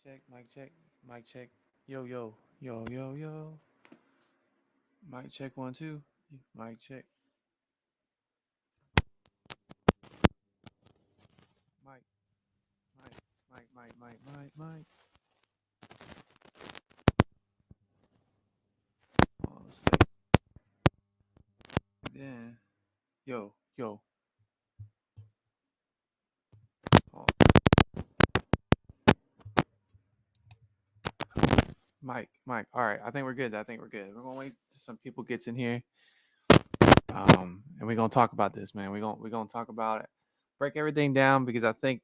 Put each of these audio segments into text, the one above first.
Mic check, mic check. Yo, yo, yo, yo, yo. Mic check one, two. Mic check. Mic, mic, mic. Oh, sick. Then, yo, yo. Oh, mic. All right, I think we're good. We're gonna wait till some people gets in here. And we're gonna talk about this, man. We're gonna talk about it. Break everything down because I think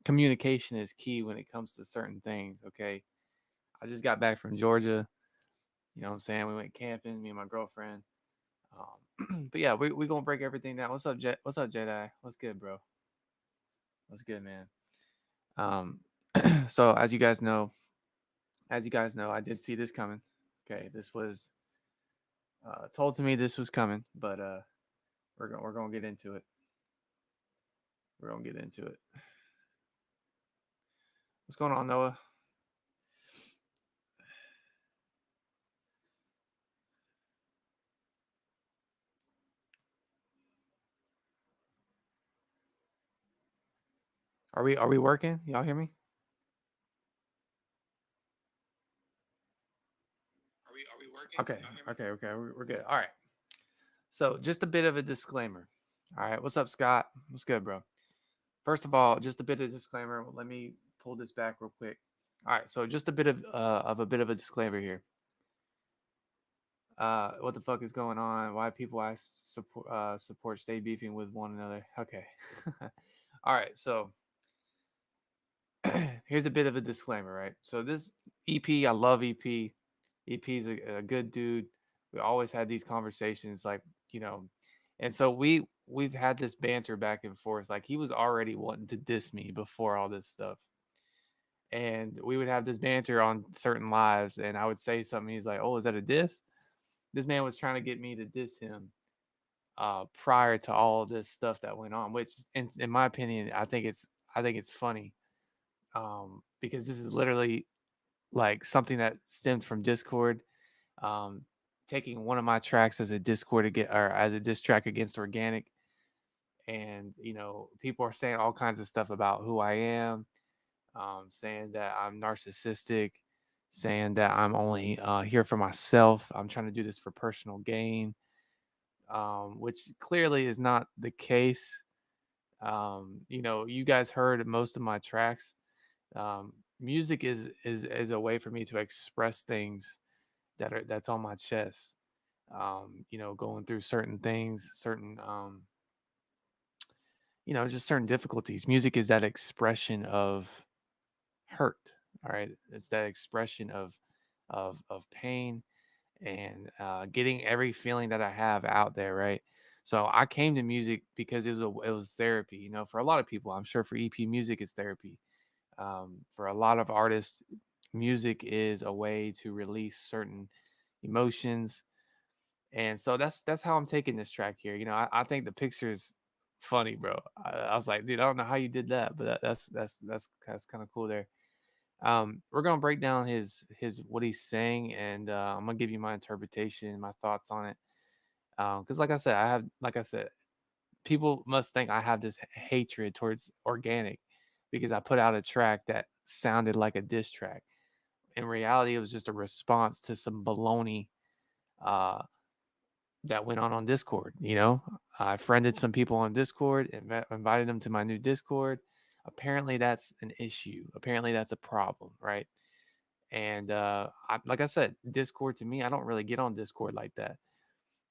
communication is key when it comes to certain things. Okay, I just got back from Georgia. You know what I'm saying? We went camping, me and my girlfriend. But yeah, we gonna break everything down. What's up, Jet? What's up, Jedi? What's good, bro? What's good, man? Um, so as you guys know, I did see this coming. Okay, this was told to me this was coming, but we're gonna get into it. We're gonna get into it. What's going on, Noah? Are we working? Y'all hear me? Okay, okay. We're good. All right. So just a bit of a disclaimer. All right. What's up, Scott? What's good, bro? First of all, just a bit of disclaimer. Let me pull this back real quick. All right, so just a bit of a bit of a disclaimer here. What the fuck is going on? Why people I support stay beefing with one another? Okay. All right, so here's a bit of a disclaimer, right? So this EP, I love EP. EP's a good dude. We always had these conversations, like you know, and so we've had this banter back and forth. Like he was already wanting to diss me before all this stuff, and we would have this banter on certain lives, and I would say something. He's like, "Oh, is that a diss?" This man was trying to get me to diss him prior to all this stuff that went on, which, in my opinion, I think it's funny because this is literally like something that stemmed from Discord. Um, taking one of my tracks as a Discord or as a diss track against Organic, and people are saying all kinds of stuff about who I am, saying that I'm narcissistic, saying that I'm only here for myself. I'm trying to do this for personal gain, which clearly is not the case. You guys heard most of my tracks. Music is a way for me to express things that's on my chest. Going through certain things, certain just certain difficulties. Music is that expression of hurt. All right, it's that expression of pain and getting every feeling that I have out there. Right. So I came to music because it was therapy. For a lot of people, I'm sure for EP, music is therapy. For a lot of artists, music is a way to release certain emotions, and so that's how I'm taking this track here. I think the picture is funny, bro. I was like, dude, I don't know how you did that, but that's kind of cool there. We're gonna break down his what he's saying, and I'm gonna give you my interpretation, my thoughts on it. Because like I said, people must think I have this hatred towards Organic because I put out a track that sounded like a diss track. In reality, it was just a response to some baloney uh, that went on Discord. I friended some people on Discord, invited them to my new Discord. Apparently, that's an issue. Apparently, that's a problem, right? And like I said, Discord to me, I don't really get on Discord like that.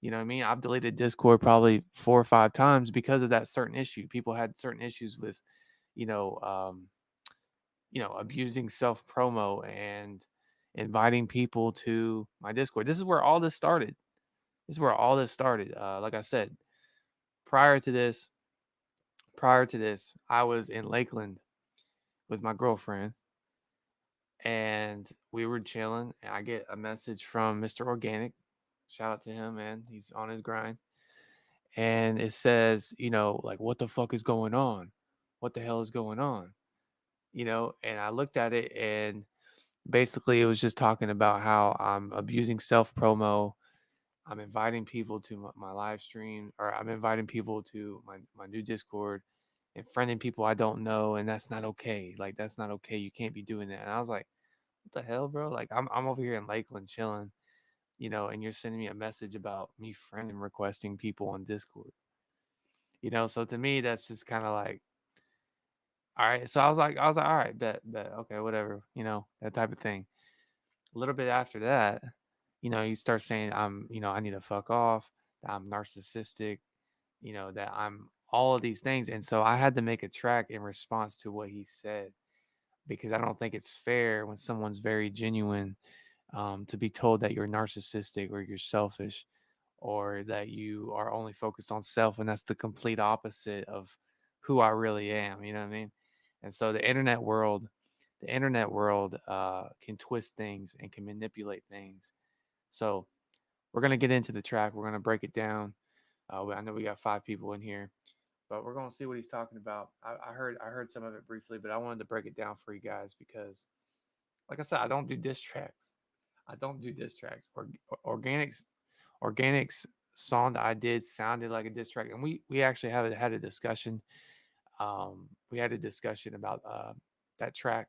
You know what I mean? I've deleted Discord probably 4 or 5 times because of that certain issue. People had certain issues with, you know, um, abusing self promo and inviting people to my Discord. This is where all this started. This is where all this started. Like I said, prior to this, I was in Lakeland with my girlfriend, and we were chilling. And I get a message from Mr. Organic. Shout out to him, man. He's on his grind. And it says, like, what the fuck is going on? What the hell is going on? and I looked at it, and basically it was just talking about how I'm abusing self promo. I'm inviting people to my live stream, or I'm inviting people to my new Discord, and friending people I don't know, and that's not okay. Like, that's not okay. You can't be doing that. And I was like, what the hell, bro? Like, I'm over here in Lakeland chilling, and you're sending me a message about me friend and requesting people on Discord. So to me, that's just kind of like, all right. So I was like, all right, bet, okay, whatever, that type of thing. A little bit after that, you start saying I need to fuck off, that I'm narcissistic, that I'm all of these things. And so I had to make a track in response to what he said, because I don't think it's fair when someone's very genuine, to be told that you're narcissistic or you're selfish, or that you are only focused on self, and that's the complete opposite of who I really am. You know what I mean? And so the internet world can twist things and can manipulate things. So we're gonna get into the track. We're gonna break it down. I know we got 5 people in here, but we're gonna see what he's talking about. I heard some of it briefly, but I wanted to break it down for you guys because, like I said, I don't do diss tracks. I don't do diss tracks. Organics song that I did sounded like a diss track, and we actually had a discussion. We had a discussion about that track.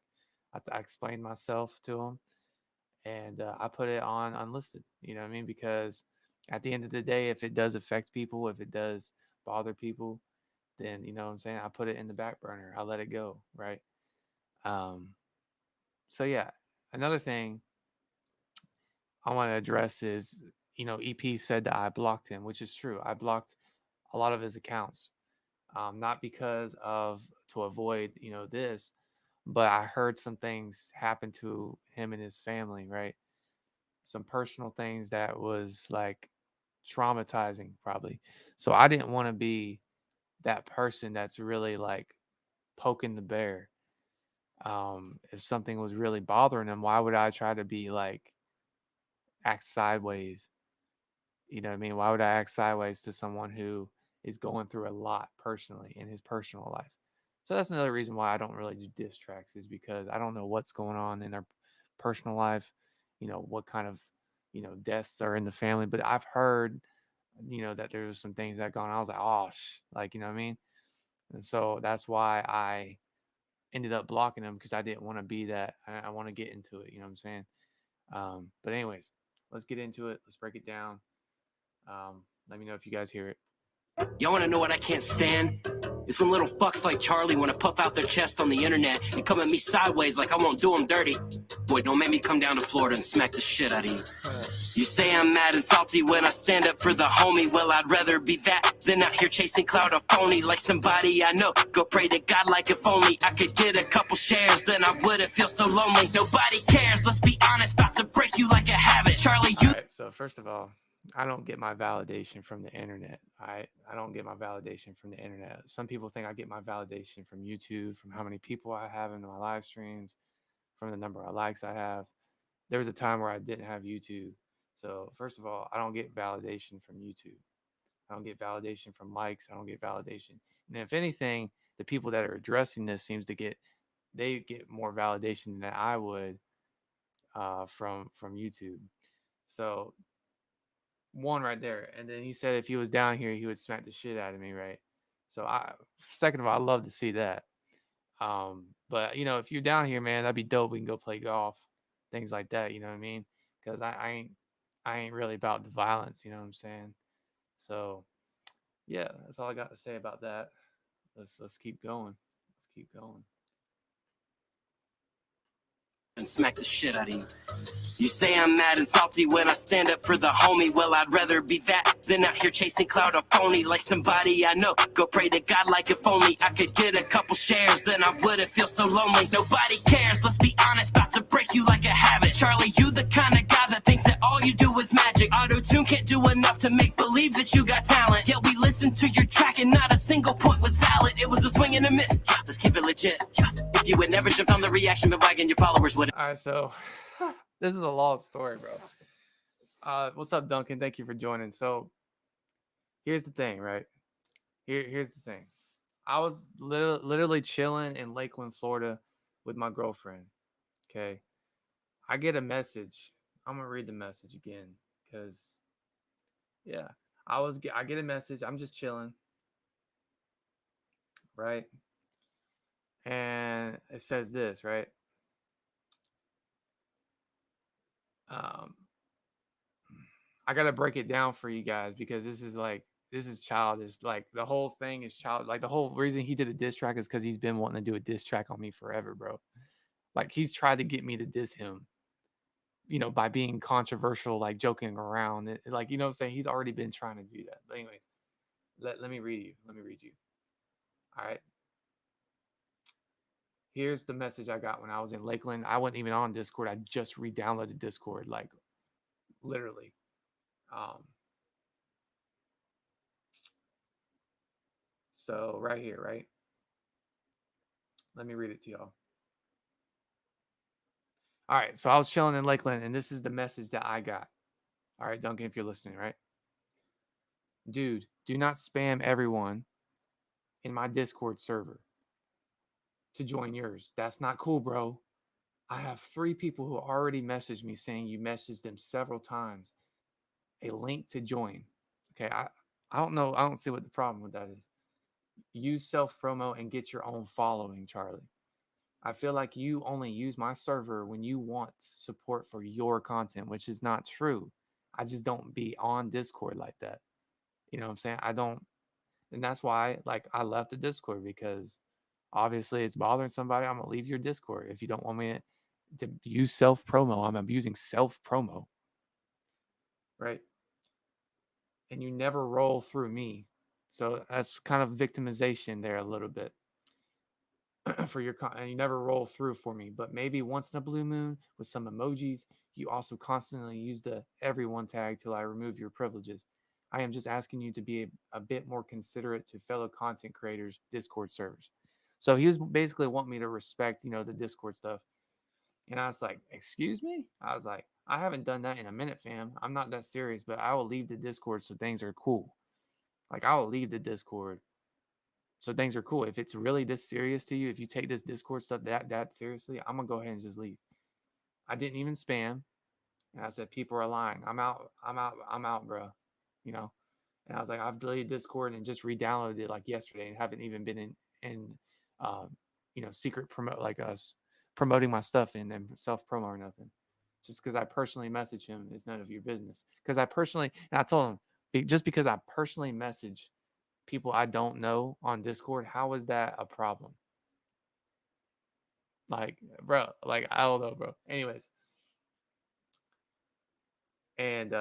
I explained myself to him, and I put it on unlisted. You know what I mean? Because at the end of the day, if it does affect people, if it does bother people, then you know what I'm saying. I put it in the back burner. I let it go. Right. Um, so yeah, another thing I want to address is, EP said that I blocked him, which is true. I blocked a lot of his accounts, not because of to avoid, this, but I heard some things happen to him and his family, right? Some personal things that was like traumatizing, probably. So I didn't want to be that person that's really like poking the bear. If something was really bothering him, why would I try to be like act sideways? You know what I mean? Why would I act sideways to someone who is going through a lot personally in his personal life? So that's another reason why I don't really do diss tracks, is because I don't know what's going on in their personal life, what kind of, deaths are in the family. But I've heard, that there was some things that gone on. I was like, oh, like, you know what I mean? And so that's why I ended up blocking them, because I didn't want to be that. I want to get into it. You know what I'm saying? But anyways, let's get into it. Let's break it down. Let me know if you guys hear it. Y'all wanna know what I can't stand? It's when little fucks like Charlie wanna puff out their chest on the internet and come at me sideways like I won't do them dirty. Boy, don't make me come down to Florida and smack the shit out of you. You say I'm mad and salty when I stand up for the homie. Well, I'd rather be that than out here chasing clout or phony like somebody I know. Go pray to God like if only I could get a couple shares, then I wouldn't feel so lonely. Nobody cares, let's be honest, about to break you like a habit. Charlie, you... All right, so first of all, I don't get my validation from the internet. I don't get my validation from the internet. Some people think I get my validation from YouTube, from how many people I have in my live streams, from the number of likes I have. There was a time where I didn't have YouTube. So first of all, I don't get validation from YouTube. I don't get validation from likes. I don't get validation. And if anything, the people that are addressing this seems to get more validation than I would, from YouTube. So one right there. And then he said if he was down here, he would smack the shit out of me, right? So second of all, I love to see that. But if you're down here, man, that'd be dope. We can go play golf, things like that. You know what I mean? Because I ain't really about the violence. You know what I'm saying? So yeah, that's all I got to say about that. Let's keep going. Let's keep going. and smack the shit out of you. You say I'm mad and salty when I stand up for the homie. Well, I'd rather be that than out here chasing clout or phony like somebody I know. Go pray to God like if only I could get a couple shares, then I wouldn't feel so lonely. Nobody cares, let's be honest, about to break you like a habit. Charlie, you the kind of guy that thinks that all you do is magic. Auto-tune can't do enough to make believe that you got talent. Yet we listened to your track and not a single point was valid. It was a swing and a miss. Let's keep it legit. If you had never jumped on the reaction bandwagon, your followers would. All right, so this is a long story, bro. What's up, Duncan? Thank you for joining. So here's the thing, right? Here's the thing. I was literally chilling in Lakeland, Florida, with my girlfriend. Okay. I get a message. I'm gonna read the message again because yeah, I get a message. I'm just chilling, right? And it says this, right? Um, I gotta break it down for you guys because this is childish. Like the whole thing is child. Like the whole reason he did a diss track is because he's been wanting to do a diss track on me forever, bro. Like he's tried to get me to diss him, by being controversial, like joking around. Like you know what I'm saying? He's already been trying to do that. But anyways, let me read you. Let me read you. All right. Here's the message I got when I was in Lakeland. I wasn't even on Discord. I just re-downloaded Discord, like literally. Um, so right here, right? Let me read it to y'all. All right. So I was chilling in Lakeland, and this is the message that I got. All right, Duncan, if you're listening, right? Dude, do not spam everyone in my Discord server to join yours. That's not cool, bro. I have 3 people who already messaged me saying you messaged them several times. A link to join. Okay, I don't know. I don't see what the problem with that is. Use self promo and get your own following, Charlie. I feel like you only use my server when you want support for your content, which is not true. I just don't be on Discord like that. You know what I'm saying? I don't, and that's why like I left the Discord because obviously it's bothering somebody. I'm gonna leave your Discord if you don't want me to use self promo. I'm abusing self promo, right? And you never roll through me. So that's kind of victimization there a little bit for your and you never roll through for me. But maybe once in a blue moon with some emojis, you also constantly use the everyone tag till I remove your privileges. I am just asking you to be a bit more considerate to fellow content creators, Discord servers. So he was basically wanting me to respect, the Discord stuff. And I was like, excuse me? I was like, I haven't done that in a minute, fam. I'm not that serious, but I will leave the Discord so things are cool. Like I will leave the Discord so things are cool. If it's really this serious to you, if you take this Discord stuff that seriously, I'm gonna go ahead and just leave. I didn't even spam, and I said people are lying. I'm out. I'm out. I'm out, bro. You know. And I was like, I've deleted Discord and just re-downloaded it like yesterday, and haven't even been in um, secret promote like us promoting my stuff in and self promo or nothing. Just because I personally message him is none of your business. Because I personally, and I told him, just because I personally message people I don't know on Discord, how is that a problem? Like, bro, like I don't know, bro. Anyways, and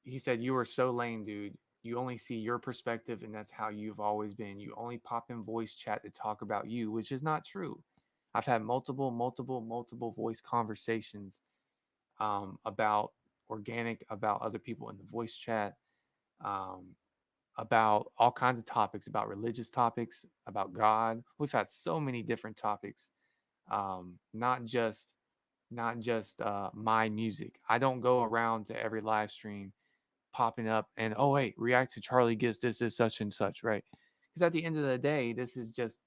he said, "You are so lame, dude. You only see your perspective, and that's how you've always been. You only pop in voice chat to talk about you, which is not true. I've had multiple voice conversations about organic, about other people in the voice chat, um, about all kinds of topics, about religious topics, about God. We've had so many different topics, not just my music. I don't go around to every live stream popping up and oh wait, react to Charlie gets this is such and such, right? Because at the end of the day, this is just,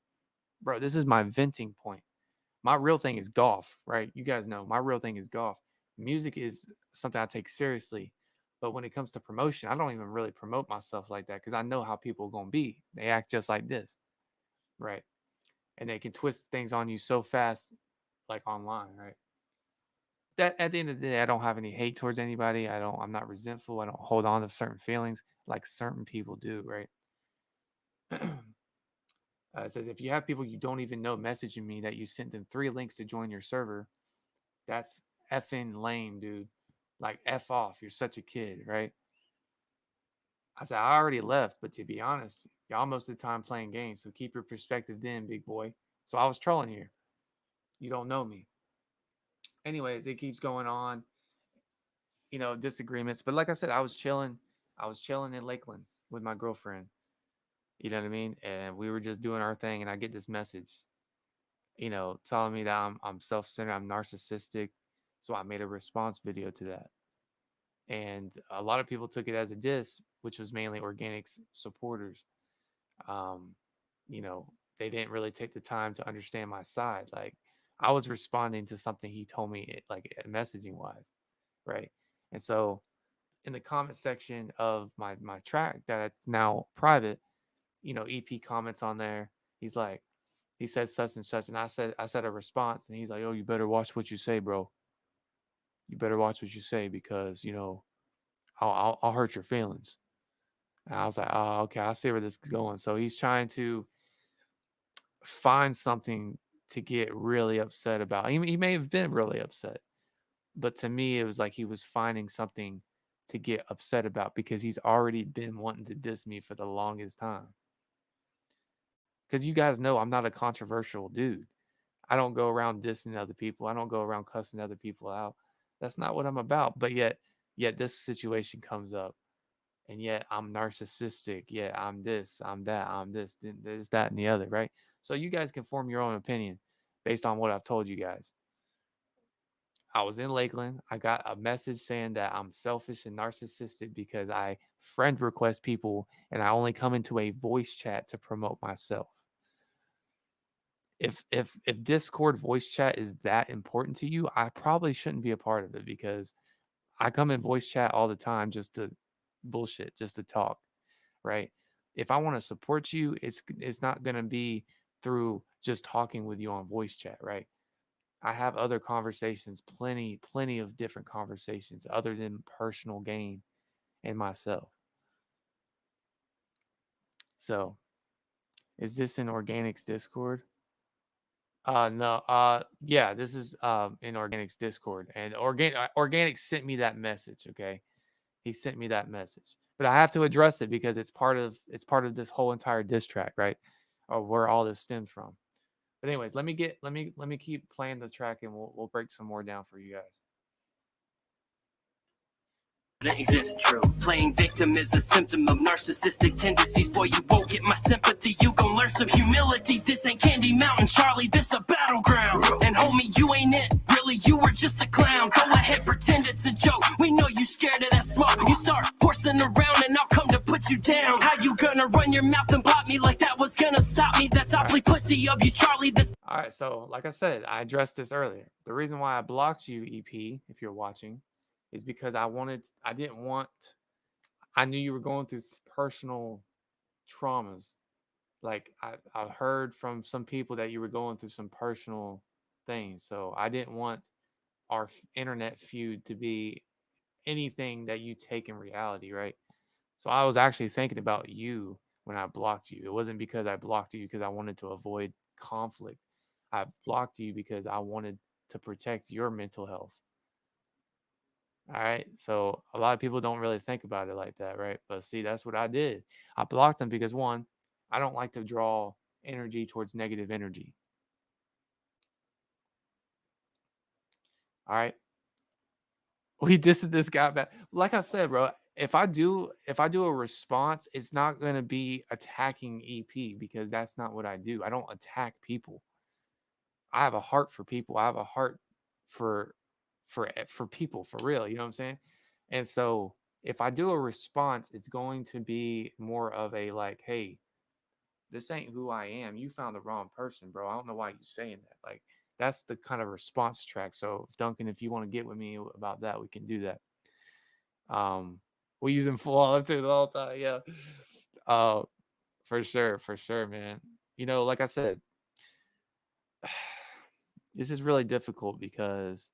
bro, this is my venting point. My real thing is golf, right? You guys know my real thing is golf. Music is something I take seriously. But when it comes to promotion, I don't even really promote myself like that because I know how people are gonna be. They act just like this, right? And they can twist things on you so fast, like online, right? That at the end of the day, I don't have any hate towards anybody. I'm not resentful. I don't hold on to certain feelings like certain people do, right? It says if you have people you don't even know messaging me that you sent them 3 links to join your server, that's effing lame, dude. Like F off. You're such a kid, right? I said I already left, but to be honest, y'all most of the time playing games, so keep your perspective then, big boy. So I was trolling here. You don't know me. Anyways, it keeps going on, disagreements. But like I said, I was chilling. I was chilling in Lakeland with my girlfriend. You know what I mean? And we were just doing our thing, and I get this message, telling me that I'm self-centered, I'm narcissistic. So I made a response video to that. And a lot of people took it as a diss, which was mainly organics supporters. Um, you know, they didn't really take the time to understand my side. Like I was responding to something he told me, like messaging wise, right? And so in the comment section of my track that's now private, EP comments on there. He's like, he said such and such, and I said a response, and he's like, "Oh, you better watch what you say, bro. You better watch what you say because I'll hurt your feelings." And I was like, "Oh, okay, I see where this is going." So he's trying to find something to get really upset about. He may have been really upset, but to me, it was like he was finding something to get upset about because he's already been wanting to diss me for the longest time. Because you guys know I'm not a controversial dude. I don't go around dissing other people. I don't go around cussing other people out. That's not what I'm about. But yet this situation comes up, and yet I'm narcissistic. Yet I'm this, I'm that, I'm this, that, and the other, right? So you guys can form your own opinion based on what I've told you guys. I was in Lakeland. I got a message saying that I'm selfish and narcissistic because I friend request people and I only come into a voice chat to promote myself. If Discord voice chat is that important to you, I probably shouldn't be a part of it because I come in voice chat all the time just to bullshit, just to talk, right? If I want to support you, it's not going to be through just talking with you on voice chat, right? I have other conversations, plenty of different conversations other than personal gain and myself. So, is this in Organics Discord? No, yeah, this is in Organics Discord, and Organics sent me that message. Okay, he sent me that message, but I have to address it because it's part of this whole entire diss track, right? Or where all this stems from. But anyways, let me keep playing the track, and we'll break some more down for you guys. It exists, true. Playing victim is a symptom of narcissistic tendencies. Boy, you won't get my sympathy. You gon' learn some humility. This ain't Candy Mountain, Charlie. This a battleground. And homie, you ain't it. Really, you were just a clown. Go ahead, pretend it's a joke. We know you scared of that smoke. You start horsing around, and I'll come to put you down. How you gonna run your mouth and block me like that was gonna stop me? That's awfully pussy of you, Charlie. This. All right, so like I said, I addressed this earlier. The reason why I blocked you, EP, if you're watching, is because I didn't want, I knew you were going through personal traumas. Like I heard from some people that you were going through some personal things. So I didn't want our internet feud to be anything that you take in reality, right? So I was actually thinking about you when I blocked you. It wasn't because I blocked you because I wanted to avoid conflict. I blocked you because I wanted to protect your mental health. All right. So a lot of people don't really think about it like that, right? But see, that's what I did. I blocked them because one, I don't like to draw energy towards negative energy. All right. We dissed this guy back. Like I said, bro, if I do a response, it's not gonna be attacking EP because that's not what I do. I don't attack people. I have a heart for people. I have a heart for for people for real. You know what I'm saying? And so if I do a response, it's going to be more of a like, hey, this ain't who I am. You found the wrong person, bro. I don't know why you saying that. Like that's the kind of response track. So Duncan, if you want to get with me about that, we can do that. Um, we use them full all too the whole time. Yeah. Uh, for sure, man. Like I said, this is really difficult because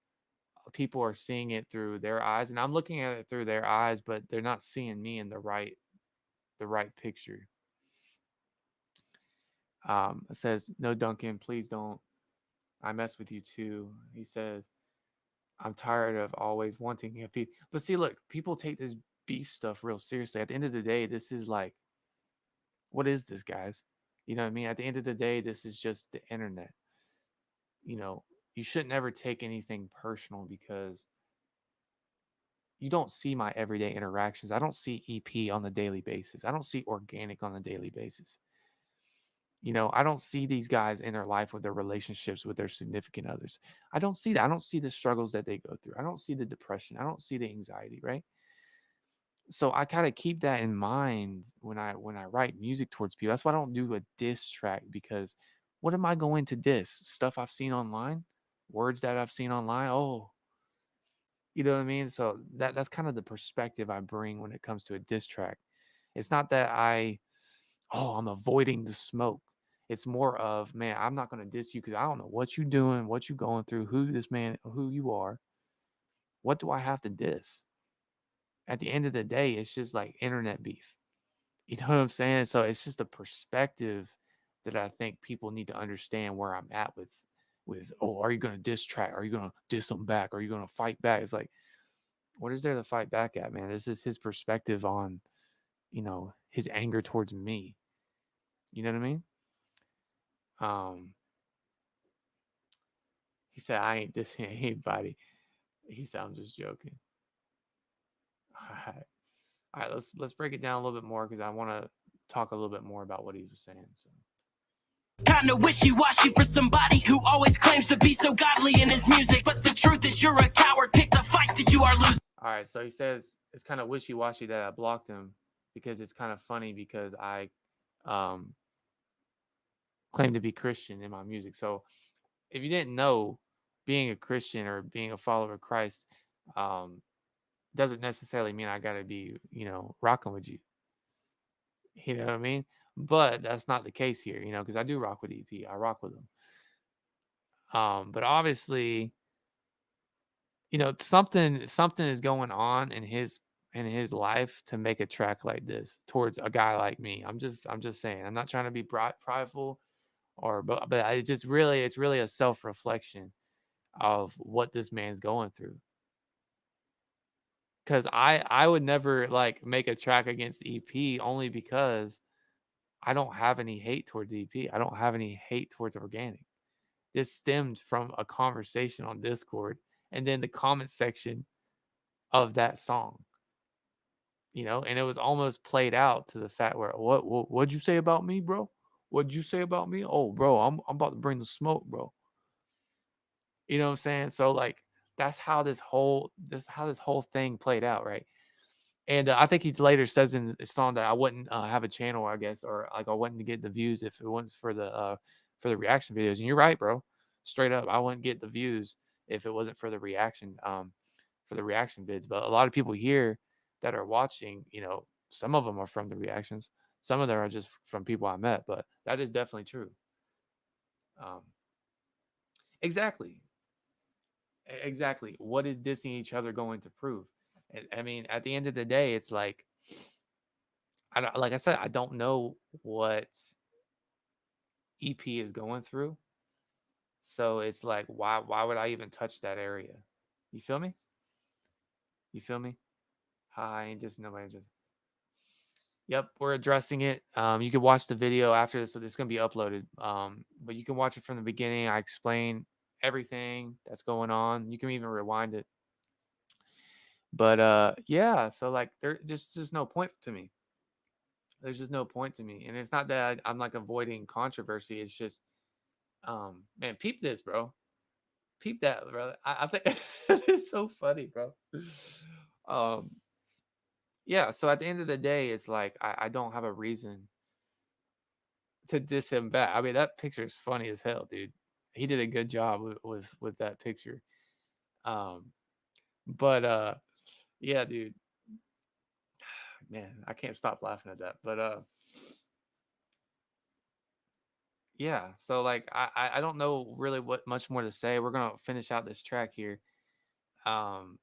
people are seeing it through their eyes, and I'm looking at it through their eyes, but they're not seeing me in the right picture. It says, "No, Duncan, please don't. I mess with you too." He says, "I'm tired of always wanting a piece." But see, look, people take this beef stuff real seriously. At the end of the day, this is like, what is this, guys? You know what I mean? At the end of the day, this is just the internet. You know, you should never take anything personal because you don't see my everyday interactions. I don't see EP on the daily basis. I don't see organic on a daily basis. I don't see these guys in their life with their relationships with their significant others. I don't see that. I don't see the struggles that they go through. I don't see the depression. I don't see the anxiety, right? So I kind of keep that in mind when I write music towards people. That's why I don't do a diss track, because what am I going to diss? Stuff I've seen online, words that I've seen online. Oh, you know what I mean? So that's kind of the perspective I bring when it comes to a diss track. It's not that I'm avoiding the smoke. It's more of, man, I'm not going to diss you because I don't know what you're doing, what you're going through, who you are. What do I have to diss? At the end of the day, it's just like internet beef. You know what I'm saying? So it's just a perspective that I think people need to understand where I'm at with, oh, are you gonna diss track? Are you gonna diss them back? Are you gonna fight back? It's like, what is there to fight back at, man? This is his perspective on, his anger towards me. You know what I mean? Um, he said, I ain't dissing anybody. He said, I'm just joking. All right. All right, let's break it down a little bit more because I want to talk a little bit more about what he was saying. So Kinda wishy-washy for somebody who always claims to be so godly in his music. But the truth is you're a coward, pick the fight that you are losing. all right, so he says it's kind of wishy-washy that I blocked him because it's kind of funny because I um, claim to be Christian in my music. So if you didn't know, being a Christian or being a follower of Christ um, doesn't necessarily mean I got to be, rocking with you. You know what I mean? But that's not the case here, because I do rock with EP. I rock with them. But obviously, something is going on in his life to make a track like this towards a guy like me. I'm just saying. I'm not trying to be prideful but it's really a self-reflection of what this man's going through. Cuz I would never like make a track against EP only because I don't have any hate towards EP. I don't have any hate towards organic. This stemmed from a conversation on Discord and then the comment section of that song. And it was almost played out to the fact where what'd you say about me, bro? What'd you say about me? Oh, bro, I'm about to bring the smoke, bro. You know what I'm saying? So like that's how this whole thing played out, right? And I think he later says in the song that I wouldn't have a channel, I guess, or like I wouldn't get the views if it wasn't for the reaction videos. And you're right, bro. Straight up, I wouldn't get the views if it wasn't for the reaction vids. But a lot of people here that are watching, some of them are from the reactions, some of them are just from people I met. But that is definitely true. Um, exactly, exactly. What is dissing each other going to prove? I mean, at the end of the day, it's like I don't, like I said, I don't know what EP is going through. So it's like why would I even touch that area? You feel me? You feel me? I ain't just nobody just Yep, we're addressing it. You can watch the video after this, so it's gonna be uploaded. But you can watch it from the beginning. I explain everything that's going on. You can even rewind it. But yeah, so like there's just no point to me. There's just no point to me. And it's not that I'm like avoiding controversy. It's just man, peep this, bro. Peep that, bro. I think it's so funny, bro. Um, yeah. So at the end of the day, it's like I don't have a reason to diss him back. I mean, that picture is funny as hell, dude. He did a good job with that picture. Um, but yeah, dude. Man, I can't stop laughing at that. But yeah. So like, I don't know really what much more to say. We're gonna finish out this track here. Um,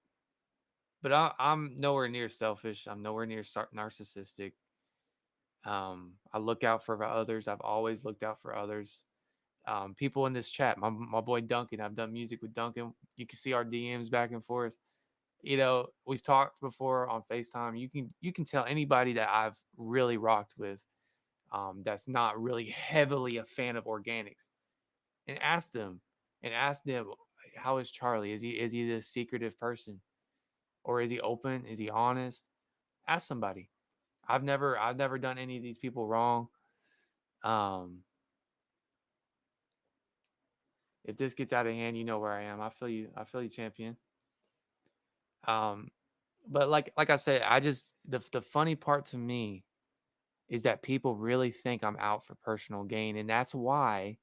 but I'm nowhere near selfish. I'm nowhere near narcissistic. I look out for others. I've always looked out for others. People in this chat, my boy Duncan. I've done music with Duncan. You can see our DMs back and forth. We've talked before on FaceTime. You can tell anybody that I've really rocked with, that's not really heavily a fan of organics, and ask them how is Charlie? Is he this secretive person, or is he open? Is he honest? Ask somebody. I've never done any of these people wrong. Um, if this gets out of hand, you know where I am. I feel you. I feel you, champion. Um, But like I said, I just the funny part to me is that people really think I'm out for personal gain, and that's why,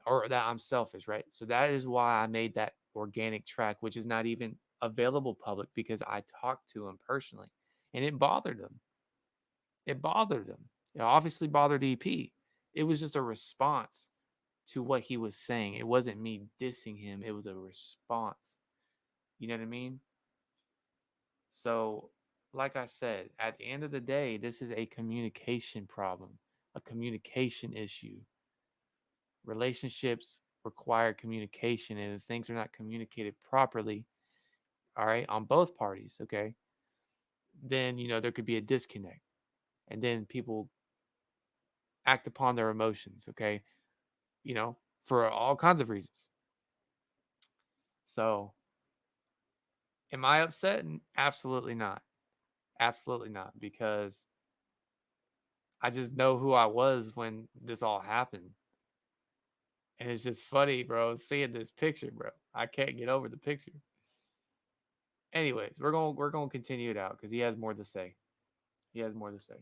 or that I'm selfish, right? So that is why I made that organic track, which is not even available public because I talked to him personally, and it bothered him. It bothered him. It obviously bothered EP. It was just a response to what he was saying. It wasn't me dissing him. It was a response. You know what I mean? So, like I said, at the end of the day, this is a communication problem, a communication issue. Relationships require communication, and if things are not communicated properly, all right, on both parties, okay, then there could be a disconnect, and then people act upon their emotions, okay, for all kinds of reasons. So, am I upset? Absolutely not. Absolutely not, because I just know who I was when this all happened. And it's just funny, bro, seeing this picture, bro. I can't get over the picture. Anyways, we're gonna continue it out because he has more to say. He has more to say.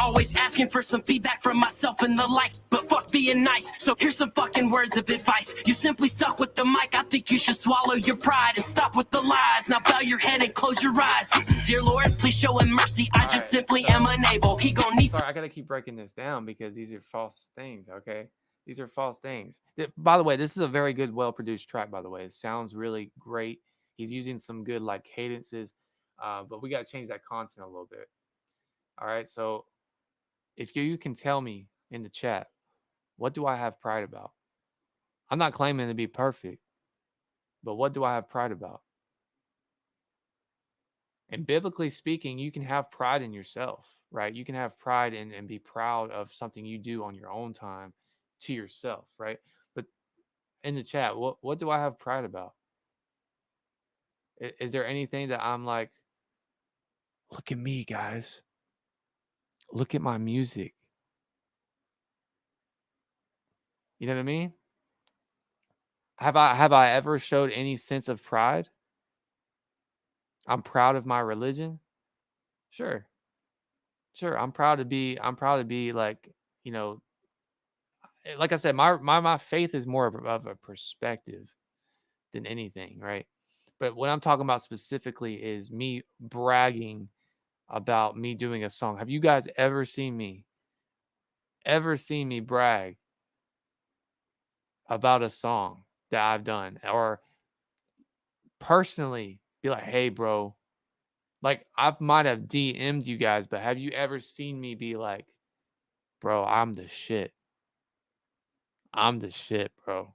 Always asking for some feedback from myself and the like, but fuck being nice. So here's some fucking words of advice. You simply suck with the mic. I think you should swallow your pride and stop with the lies. Now bow your head and close your eyes. Dear Lord, please show him mercy. I just simply am unable. He gon' need. Sorry, I gotta keep breaking this down because these are false things. Okay, these are false things. By the way, this is a very good, well-produced track. By the way, it sounds really great. He's using some good like cadences, but we gotta change that content a little bit. All right, so if you can tell me in the chat, what do I have pride about? I'm not claiming to be perfect, but what do I have pride about? And biblically speaking, you can have pride in yourself, right? You can have pride and be proud of something you do on your own time to yourself, right? But in the chat, what do I have pride about? Is there anything that I'm like, look at me, guys. Look at my music. You know what I mean? Have I ever showed any sense of pride? I'm proud of my religion. Sure. Sure. I'm proud to be like, you know, like I said, my faith is more of a perspective than anything, right? But what I'm talking about specifically is me bragging about me doing a song. Have you guys ever seen me brag about a song that I've done or personally be like, "Hey, bro," like I might have DM'd you guys, but have you ever seen me be like, "Bro, I'm the shit. I'm the shit, bro."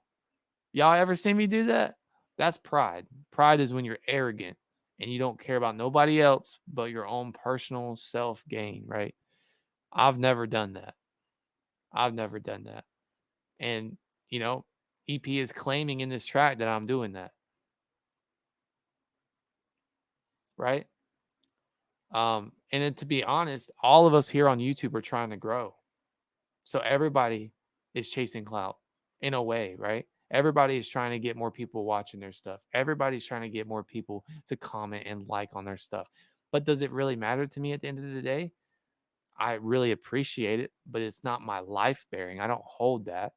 Y'all ever seen me do that? That's pride. Pride is when you're arrogant and you don't care about nobody else but your own personal self gain, right? I've never done that. I've never done that. And, EP is claiming in this track that I'm doing that, right? And then to be honest, all of us here on YouTube are trying to grow. So everybody is chasing clout in a way, right? Everybody is trying to get more people watching their stuff. Everybody's trying to get more people to comment and like on their stuff. But does it really matter to me at the end of the day? I really appreciate it, but it's not my life bearing. I don't hold that,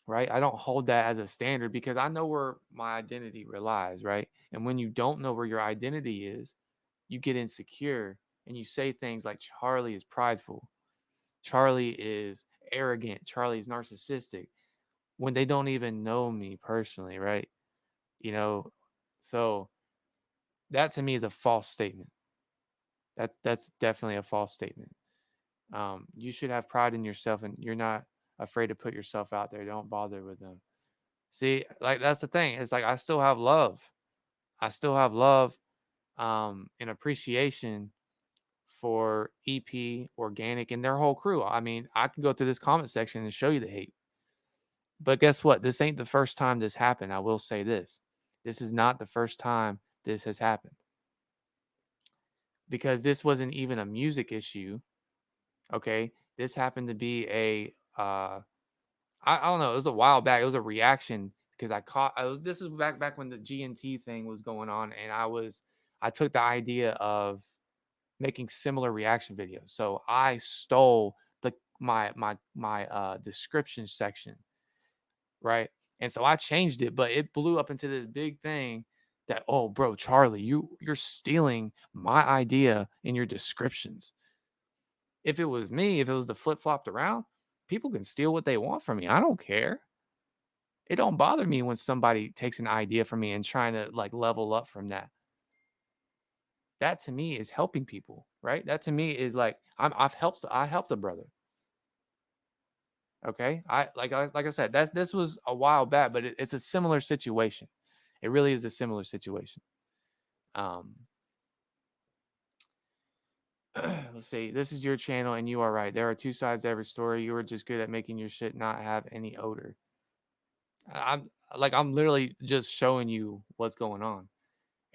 right? I don't hold that as a standard because I know where my identity relies, right? And when you don't know where your identity is, you get insecure and you say things like Charlie is prideful. Charlie is arrogant. Charlie is narcissistic when they don't even know me personally, right? You know, so that to me is a false statement. That's definitely a false statement. You should have pride in yourself, and you're not afraid to put yourself out there. Don't bother with them. See, like that's the thing. It's like I still have love. I still have love, and appreciation for EP, Organic, and their whole crew. I mean, I can go through this comment section and show you the hate. But guess what? This ain't the first time this happened. I will say this. This is not the first time this has happened because this wasn't even a music issue. Okay. This happened to be I don't know. It was a while back. It was a reaction because I was this is back when the GNT thing was going on, and I took the idea of making similar reaction videos. So I stole the my description section, right? And so I changed it, but it blew up into this big thing that, oh bro, Charlie, you're stealing my idea in your descriptions. If it was me, if it was the flip flopped around, people can steal what they want from me. I don't care. It don't bother me when somebody takes an idea from me and trying to like level up from that. That to me is helping people, right? That to me is like I helped a brother. Okay. Like I said, this was a while back, but it's a similar situation. It really is a similar situation. Um let's see. This is your channel, and you are right. There are two sides to every story. You are just good at making your shit not have any odor. I'm I'm literally just showing you what's going on.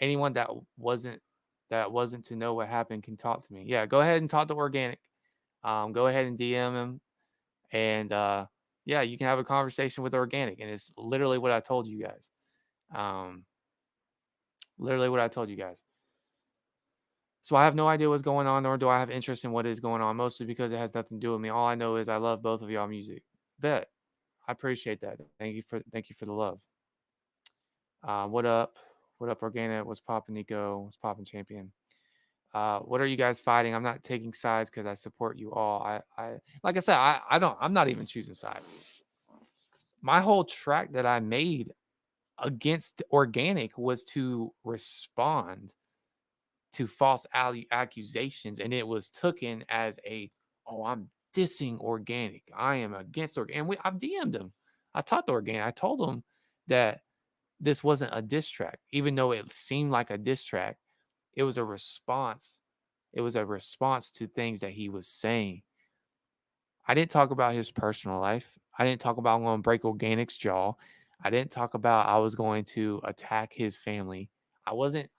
Anyone that wasn't to know what happened can talk to me. Yeah, go ahead and talk to Organic. Go ahead and DM him, and yeah, you can have a conversation with Organic, and it's literally what I told you guys. Um, literally what I told you guys. So I have no idea what's going on, nor do I have interest in what is going on, mostly because it has nothing to do with me. All I know is I love both of y'all music. Bet. I appreciate that. Thank you for the love. What up? What up, Organic? What's poppin', Nico? What's poppin', Champion? What are you guys fighting? I'm not taking sides because I support you all. I like I said, I don't. I'm not even choosing sides. My whole track that I made against Organic was to respond to false accusations, and it was taken as a, oh, I'm dissing Organic. I am against Organic. And I've DM'd him. I talked to Organic. I told him that this wasn't a diss track, even though it seemed like a diss track. It was a response. It was a response to things that he was saying. I didn't talk about his personal life. I didn't talk about I'm going to break Organic's jaw. I didn't talk about I was going to attack his family. I wasn't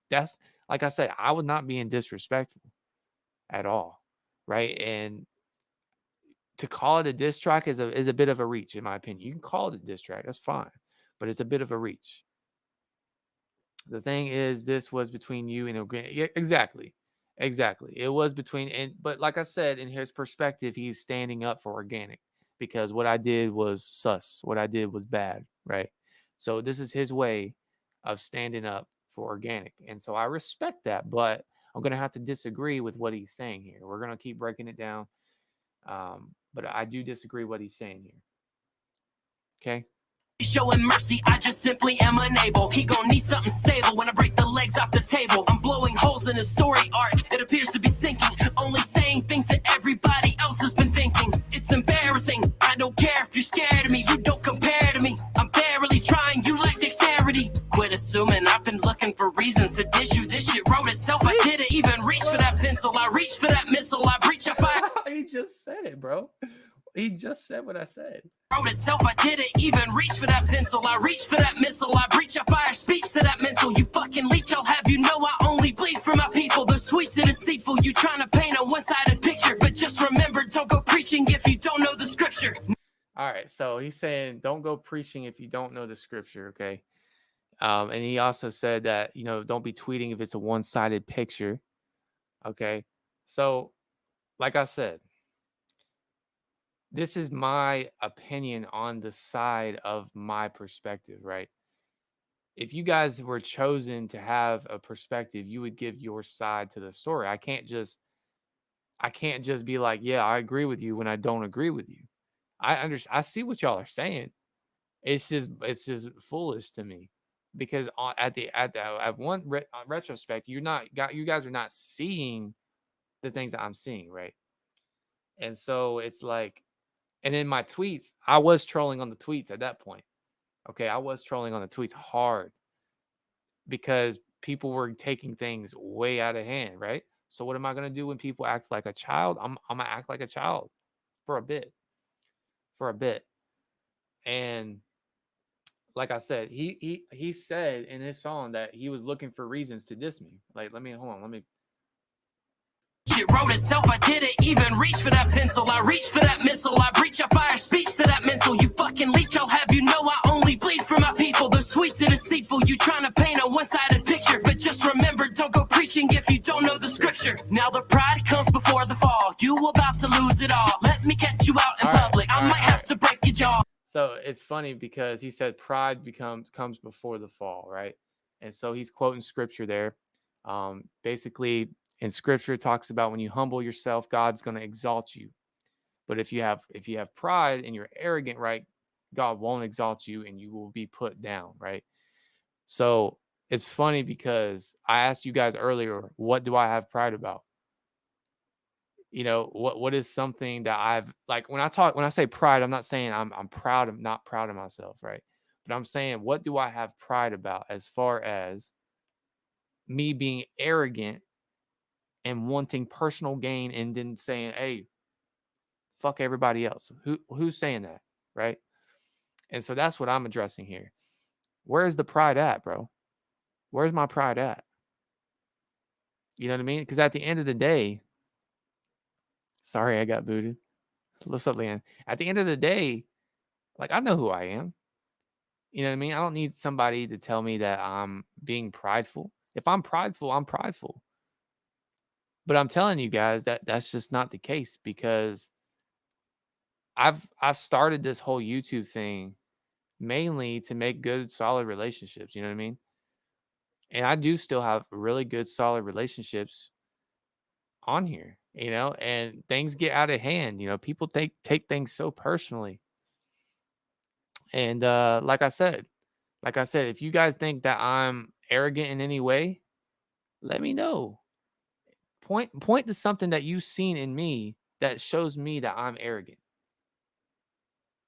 that's like I said, I was not being disrespectful at all. Right. And to call it a diss track is a bit of a reach, in my opinion. You can call it a diss track, that's fine, but it's a bit of a reach. The thing is, this was between you and Organic. Yeah, exactly. Exactly. It was between, and but like I said, in his perspective, he's standing up for Organic because what I did was sus. What I did was bad, right? So this is his way of standing up for Organic. And so I respect that, but I'm gonna have to disagree with what he's saying here. We're gonna keep breaking it down. But I do disagree what he's saying here. Okay. Showing mercy, I just simply am unable. He gon' need something stable when I break the legs off the table. I'm blowing holes in his story arc, it appears to be sinking. Only saying things that everybody else has been thinking. It's embarrassing, I don't care if you're scared of me. You don't compare to me, I'm barely trying, you lack dexterity. Quit assuming I've been looking for reasons to dish you. This shit wrote itself, I didn't even reach for that pencil. I reached for that missile, I breach, I fire. He just said it, bro. He just said what I said. Wrote itself, I didn't even reach for that pencil. I reached for that missile, I breach, I fire speech to that mental. You fucking leech, I'll have you know I only bleed for my people. Those tweets are deceitful, you trying to paint a one-sided picture. But just remember, don't go preaching if you don't know the scripture. All right, so he's saying don't go preaching if you don't know the scripture, okay? And he also said that, don't be tweeting if it's a one-sided picture, okay? So, like I said, this is my opinion on the side of my perspective, right? If you guys were chosen to have a perspective, you would give your side to the story. I can't just be like, yeah, I agree with you when I don't agree with you. I see what y'all are saying. It's just foolish to me because at one retrospect, you guys are not seeing the things that I'm seeing, right? And so it's like, and in my tweets, I was trolling on the tweets at that point. Okay, I was trolling on the tweets hard because people were taking things way out of hand, right? So what am I gonna do when people act like a child? I'm gonna act like a child for a bit, for a bit, and like I said, he said in his song that he was looking for reasons to diss me. Like, let me hold on, let me. it wrote itself. I didn't even reach for that pencil. I reach for that missile. I breach, I fire speech to that mental. You fucking leech, I'll have you know I only bleed for my people. Those tweets are deceitful. You trying to paint a one-sided picture. But just remember, don't go preaching if you don't know the scripture. Now the pride comes before the fall. You about to lose it all. Let me catch you out in public. I might have to break your jaw. So it's funny because he said pride comes before the fall, right? And so he's quoting scripture there. Basically, in scripture, it talks about when you humble yourself, God's going to exalt you. But if you have pride and you're arrogant, right, God won't exalt you and you will be put down, right? So it's funny because I asked you guys earlier, what do I have pride about? What is something that I've like when I say pride, I'm not saying I'm proud of not proud of myself, right? But I'm saying what do I have pride about as far as me being arrogant and wanting personal gain and then saying, "Hey, fuck everybody else." Who's saying that, right? And so that's what I'm addressing here. Where's the pride at, bro? Where's my pride at? You know what I mean? Because at the end of the day, sorry, I got booted. What's up, Leanne? At the end of the day, like I know who I am. You know what I mean? I don't need somebody to tell me that I'm being prideful. If I'm prideful, I'm prideful. But I'm telling you guys that that's just not the case because I've started this whole YouTube thing mainly to make good solid relationships, you know what I mean? And I do still have really good solid relationships on here, and things get out of hand, people take things so personally. And like I said, if you guys think that I'm arrogant in any way, let me know. Point to something that you've seen in me that shows me that I'm arrogant,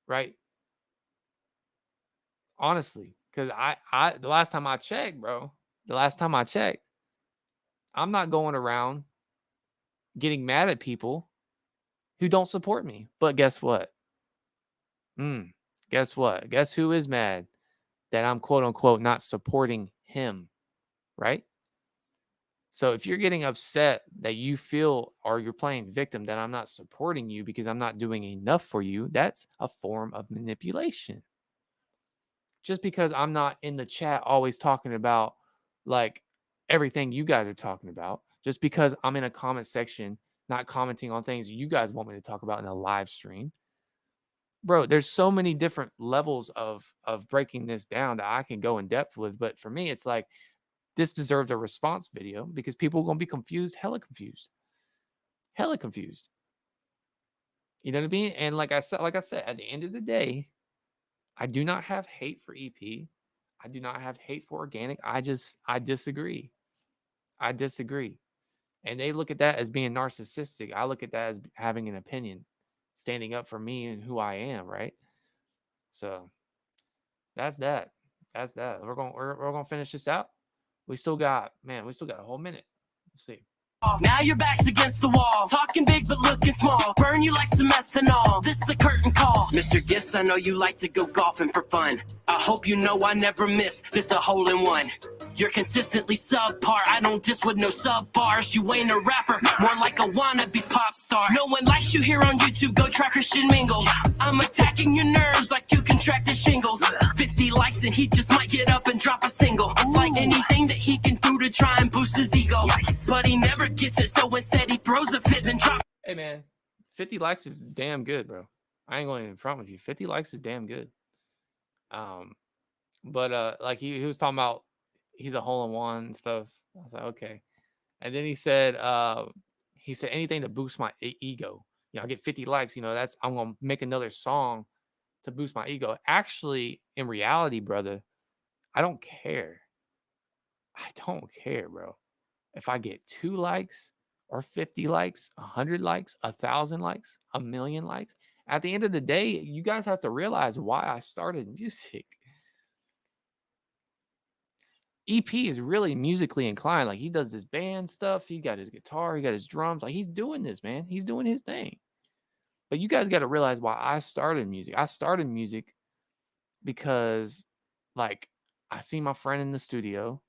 right? Honestly, because the last time I checked, bro, the last time I checked, I'm not going around getting mad at people who don't support me. But guess what? Mm, guess what? Guess who is mad that I'm quote unquote not supporting him, right? So if you're getting upset that you feel or you're playing victim that I'm not supporting you because I'm not doing enough for you, that's a form of manipulation. Just because I'm not in the chat always talking about like everything you guys are talking about, just because I'm in a comment section not commenting on things you guys want me to talk about in a live stream. Bro, there's so many different levels of breaking this down that I can go in depth with, but for me it's like this deserved a response video because people are going to be confused, hella confused. Hella confused. You know what I mean? And like I said, at the end of the day, I do not have hate for EP. I do not have hate for organic. I disagree. I disagree. And they look at that as being narcissistic. I look at that as having an opinion, standing up for me and who I am, right? So that's that. That's that. We're gonna finish this out. We still got a whole minute. Let's see. Now your back's against the wall, talking big but looking small. Burn you like some ethanol. This the curtain call. Mr. Gist, I know you like to go golfing for fun. I hope you know I never miss. This a hole in one. You're consistently subpar. I don't diss with no sub bars. You ain't a rapper, more like a wannabe pop star. No one likes you here on YouTube. Go try Christian Mingle. I'm attacking your nerves like you contracted shingles. 50 likes and he just might get up and drop a single. It's like anything that he can do to try and boost his ego, but he never gets it, so instead he throws a fit and drops. Hey man, 50 likes is damn good, bro. I ain't going in front with you. 50 likes is damn good. But like he was talking about he's a hole in one and stuff. I was like, okay. And then he said anything to boost my ego. I get 50 likes, that's I'm gonna make another song to boost my ego. Actually, in reality, brother, I don't care. I don't care, bro. If I get 2 likes or 50 likes, 100 likes, 1,000 likes, 1,000,000 likes, at the end of the day, you guys have to realize why I started music. EP is really musically inclined. Like he does this band stuff. He got his guitar, he got his drums. Like he's doing this, man. He's doing his thing. But you guys got to realize why I started music. I started music because like I see my friend in the studio.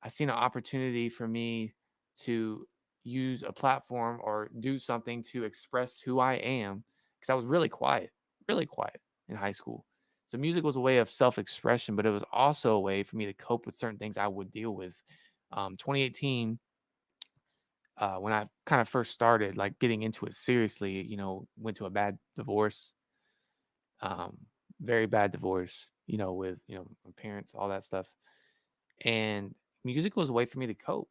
I seen an opportunity for me to, use a platform or do something to express who I am because I was really quiet in high school. So music was a way of self-expression, but it was also a way for me to cope with certain things I would deal with. 2018, when I kind of first started like getting into it seriously, went to a bad divorce, um, very bad divorce, with my parents, all that stuff, and music was a way for me to cope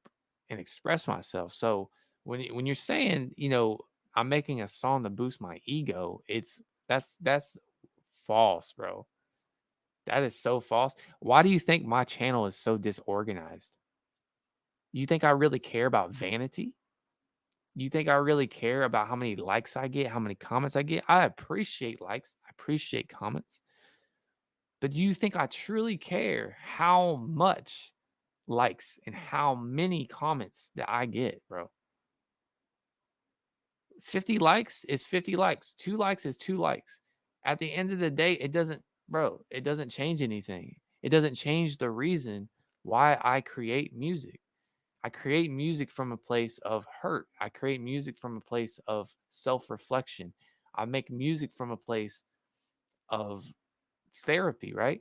and express myself. So when you're saying, I'm making a song to boost my ego, that's false, bro. That is so false. Why do you think my channel is so disorganized? You think I really care about vanity? You think I really care about how many likes I get, how many comments I get? I appreciate likes, I appreciate comments. But do you think I truly care how much likes and how many comments that I get, bro? 50 likes is 50 likes. 2 likes is 2 likes. At the end of the day, it doesn't change anything. It doesn't change the reason why I create music. I create music from a place of hurt. I create music from a place of self-reflection. I make music from a place of therapy, right?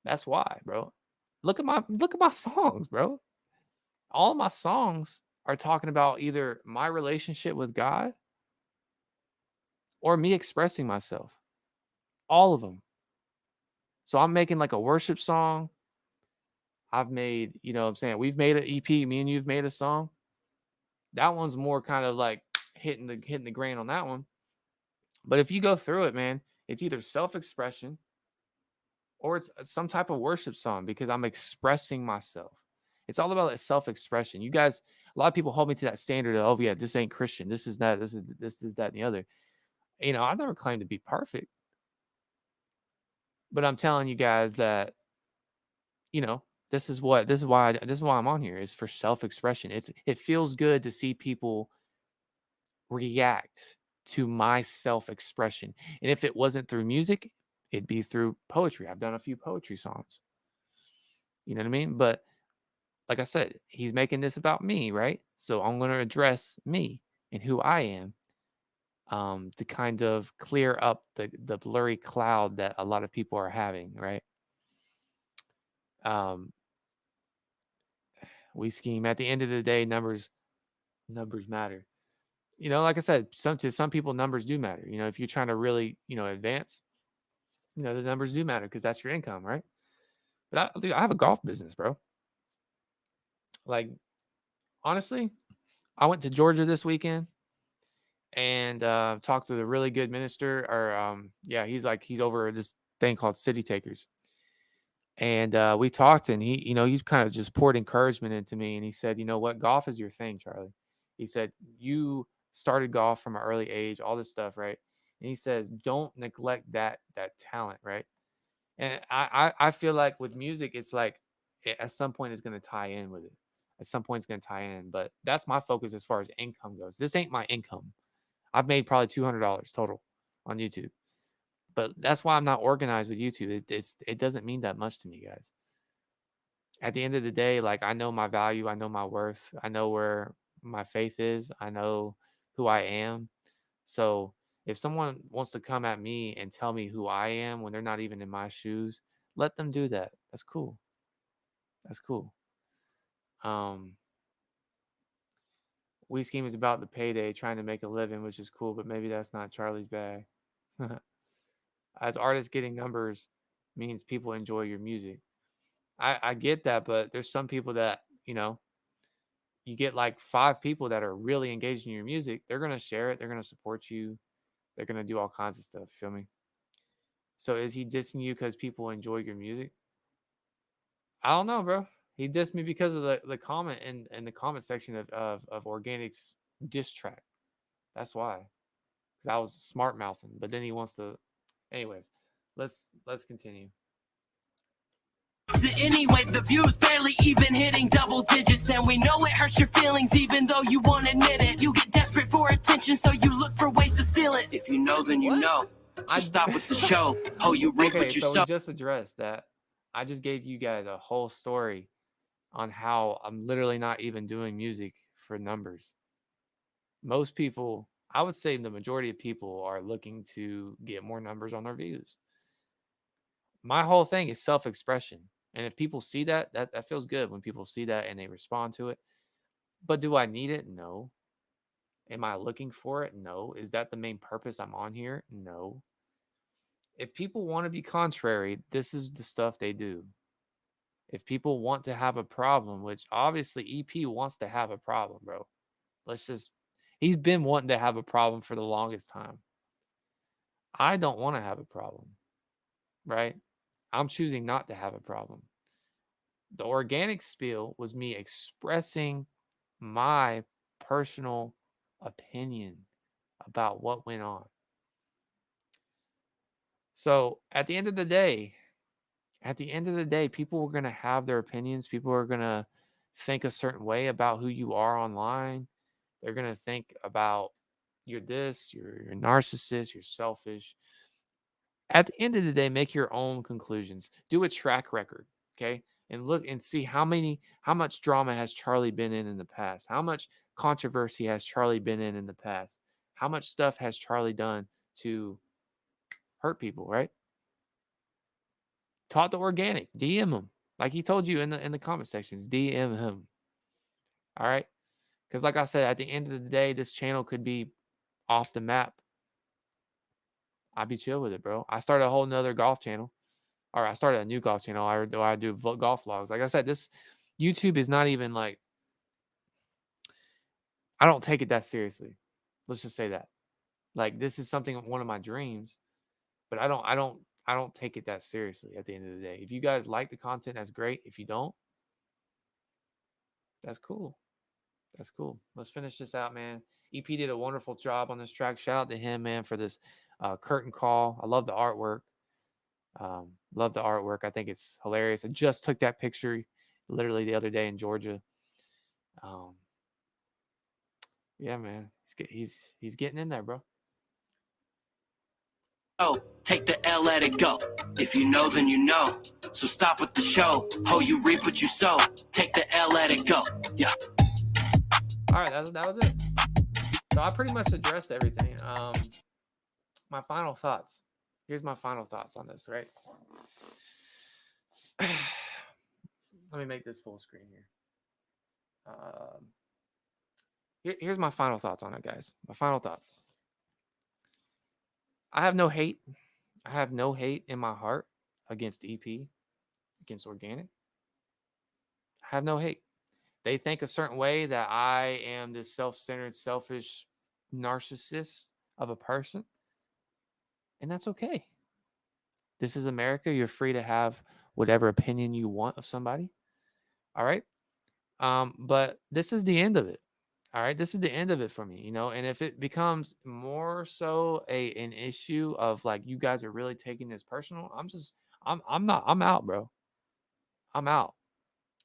That's why, bro. Look at my songs, bro. All my songs are talking about either my relationship with God or me expressing myself. All of them. So I'm making like a worship song. I've made, what I'm saying, we've made an EP, me and you've made a song. That one's more kind of like hitting the grain on that one. But if you go through it, man, it's either self-expression or it's some type of worship song because I'm expressing myself. It's all about that self-expression. You guys, a lot of people hold me to that standard of, oh yeah, this ain't Christian. This is that. This is that and the other. I've never claimed to be perfect, but I'm telling you guys that this is why I'm on here is for self-expression. It feels good to see people react to my self-expression. And if it wasn't through music, it'd be through poetry. I've done a few poetry songs. You know what I mean? But like I said, he's making this about me, right? So I'm going to address me and who I am, to kind of clear up the blurry cloud that a lot of people are having, right? Um, we scheme. At the end of the day, numbers matter. Like I said, to some people, numbers do matter. If you're trying to really, advance, the numbers do matter because that's your income, right? But dude, I have a golf business, bro. Like, honestly, I went to Georgia this weekend and talked to the really good minister, or yeah, he's over this thing called City Takers. And we talked, and he's kind of just poured encouragement into me. And he said, you know what, golf is your thing, Charlie. He said, you started golf from an early age, all this stuff, right? And he says, don't neglect that talent, right? And I feel like with music, it's like at some point it's going to tie in with it. At some point it's going to tie in, but that's my focus as far as income goes. This ain't my income. I've made probably $200 total on YouTube, but that's why I'm not organized with YouTube. It doesn't mean that much to me, guys. At the end of the day, like I know my value, I know my worth, I know where my faith is, I know who I am. So if someone wants to come at me and tell me who I am when they're not even in my shoes, let them do that. That's cool. That's cool. Um, We Scheme is about the payday, trying to make a living, which is cool, but maybe that's not Charlie's bag. As artists, getting numbers means people enjoy your music. I get that, but there's some people that, you get like 5 people that are really engaged in your music. They're going to share it. They're going to support you. They're going to do all kinds of stuff. Feel me? So is he dissing you because people enjoy your music? I don't know, bro. He dissed me because of the comment in the comment section of Organic's diss track. That's why. Because I was smart mouthing. But then he wants to. Anyways, let's continue. Anyway, the views barely even hitting double digits, and we know it hurts your feelings even though you won't admit it. You get desperate for attention, so you look for ways to steal it. If you know, then you know. So stop with the show. Oh, you reap Okay, what you so sow. we just addressed that. I just gave you guys a whole story on how I'm literally not even doing music for numbers. Most people, I would say the majority of people are looking to get more numbers on their views. My whole thing is self-expression. And if people see that, that feels good when people see that and they respond to it. But do I need it? No. Am I looking for it? No. Is that the main purpose I'm on here? No. If people want to be contrary, this is the stuff they do. If people want to have a problem, which obviously EP wants to have a problem, bro. Let's just, he's been wanting to have a problem for the longest time. I don't want to have a problem, right? I'm choosing not to have a problem. The organic spiel was me expressing my personal opinion about what went on. So at the end of the day, people are going to have their opinions. People are going to think a certain way about who you are online. They're going to think about you're this, you're a narcissist, you're selfish. At the end of the day, make your own conclusions. Do a track record, okay? And look and see how much drama has Charlie been in the past? How much controversy has Charlie been in the past? How much stuff has Charlie done to hurt people, right? Talk to organic, DM him. Like he told you in the comment sections, DM him. All right? Cuz like I said, at the end of the day, this channel could be off the map. I'd be chill with it, bro. I started a whole nother golf channel. Or I started a new golf channel. I do golf vlogs. Like I said, this YouTube is not even like, I don't take it that seriously. Let's just say that. Like this is something, one of my dreams, but I don't take it that seriously at the end of the day. If you guys like the content, that's great. If you don't, that's cool. That's cool. Let's finish this out, man. EP did a wonderful job on this track. Shout out to him, man, for this curtain call. I love the artwork. Love the artwork. I think it's hilarious. I just took that picture literally the other day in Georgia. Um, yeah, man, he's getting in there, bro. Oh, take the L, let it go. If you know, then you know. So stop with the show. Ho, you reap what you sow. Take the L, let it go. Yeah. All right, that was it. So I pretty much addressed everything. My final thoughts. Here's my final thoughts on this. Right. Let me make this full screen here. Here's my final thoughts on it, guys. My final thoughts. I have no hate. I have no hate in my heart against EP, against organic. I have no hate. They think a certain way that I am this self-centered, selfish narcissist of a person, and that's okay. This is America. You're free to have whatever opinion you want of somebody. All right. But this is the end of it. All right. This is the end of it for me, and if it becomes more so an issue of like you guys are really taking this personal, I'm not, I'm out, bro. I'm out.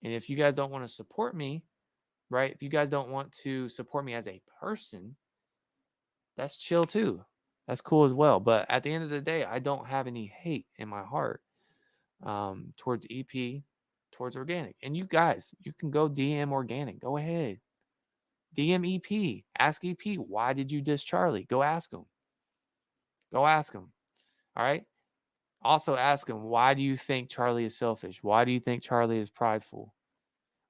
And if you guys don't want to support me, right? If you guys don't want to support me as a person, that's chill too. That's cool as well. But at the end of the day, I don't have any hate in my heart towards EP, towards organic. And you guys, you can go DM organic. Go ahead. DM EP. Ask EP, why did you diss Charlie? Go ask him. Go ask him. All right. Also ask him, why do you think Charlie is selfish? Why do you think Charlie is prideful?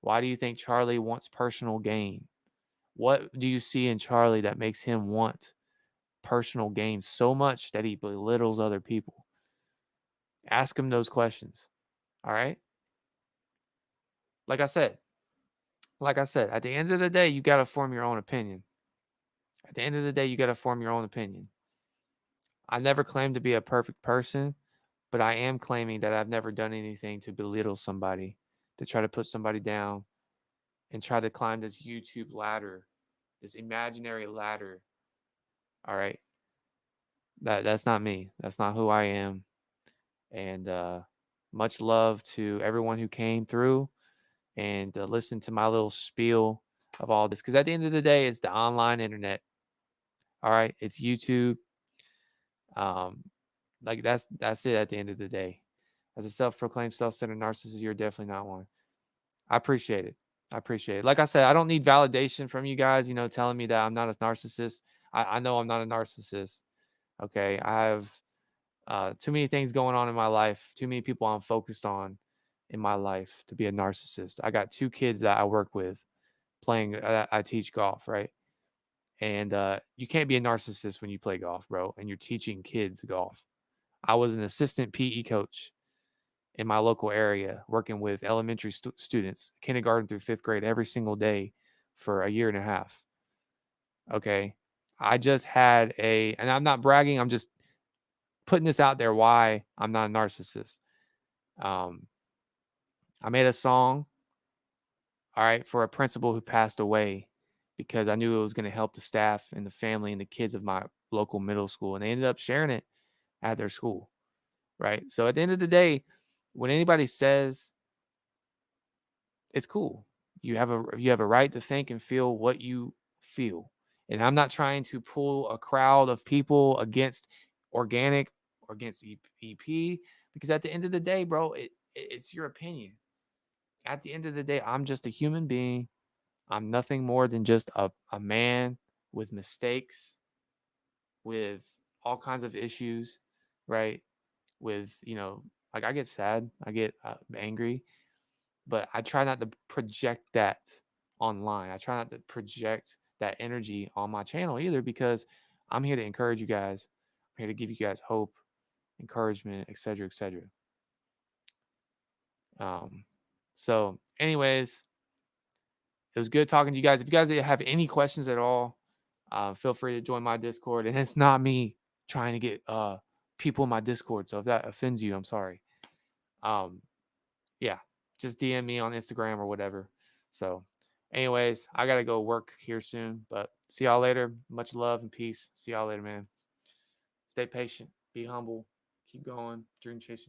Why do you think Charlie wants personal gain? What do you see in Charlie that makes him want personal gain so much that he belittles other people? Ask him those questions. All right. Like I said, at the end of the day, you got to form your own opinion. At the end of the day, you got to form your own opinion. I never claimed to be a perfect person, but I am claiming that I've never done anything to belittle somebody, to try to put somebody down and try to climb this YouTube ladder, this imaginary ladder. All right. That's not me. That's not who I am. And much love to everyone who came through and listened to my little spiel of all this. Because at the end of the day, it's the online internet. All right, it's YouTube. Um, like that's it. At the end of the day, as a self-proclaimed self-centered narcissist, you're definitely not one. I appreciate it. I appreciate it. Like I said, I don't need validation from you guys, telling me that I'm not a narcissist. I know I'm not a narcissist. Okay. I have too many things going on in my life, too many people I'm focused on in my life to be a narcissist. I got 2 kids that I work with playing, I teach golf, right? And you can't be a narcissist when you play golf, bro, and you're teaching kids golf. I was an assistant PE coach in my local area, working with elementary students, kindergarten through 5th grade, every single day for a year and a half. Okay. I just had and I'm not bragging, I'm just putting this out there why I'm not a narcissist. Um, I made a song, all right, for a principal who passed away because I knew it was going to help the staff and the family and the kids of my local middle school. And they ended up sharing it at their school, right? So at the end of the day, when anybody says it's cool. You have a right to think and feel what you feel. And I'm not trying to pull a crowd of people against organic or against EP because at the end of the day, bro, it's your opinion. At the end of the day, I'm just a human being. I'm nothing more than just a man with mistakes, with all kinds of issues, right? With, like I get sad, I get angry, but I try not to project that online. I try not to project that energy on my channel either because I'm here to encourage you guys. I'm here to give you guys hope, encouragement, etc., etc. Um, so, anyways, it was good talking to you guys. If you guys have any questions at all, feel free to join my Discord. And it's not me trying to get people in my Discord. So if that offends you, I'm sorry. Um, yeah, just DM me on Instagram or whatever. So, anyways, I gotta go work here soon, but see y'all later. Much love and peace. See y'all later, man. Stay patient, be humble, keep going, dream chasing.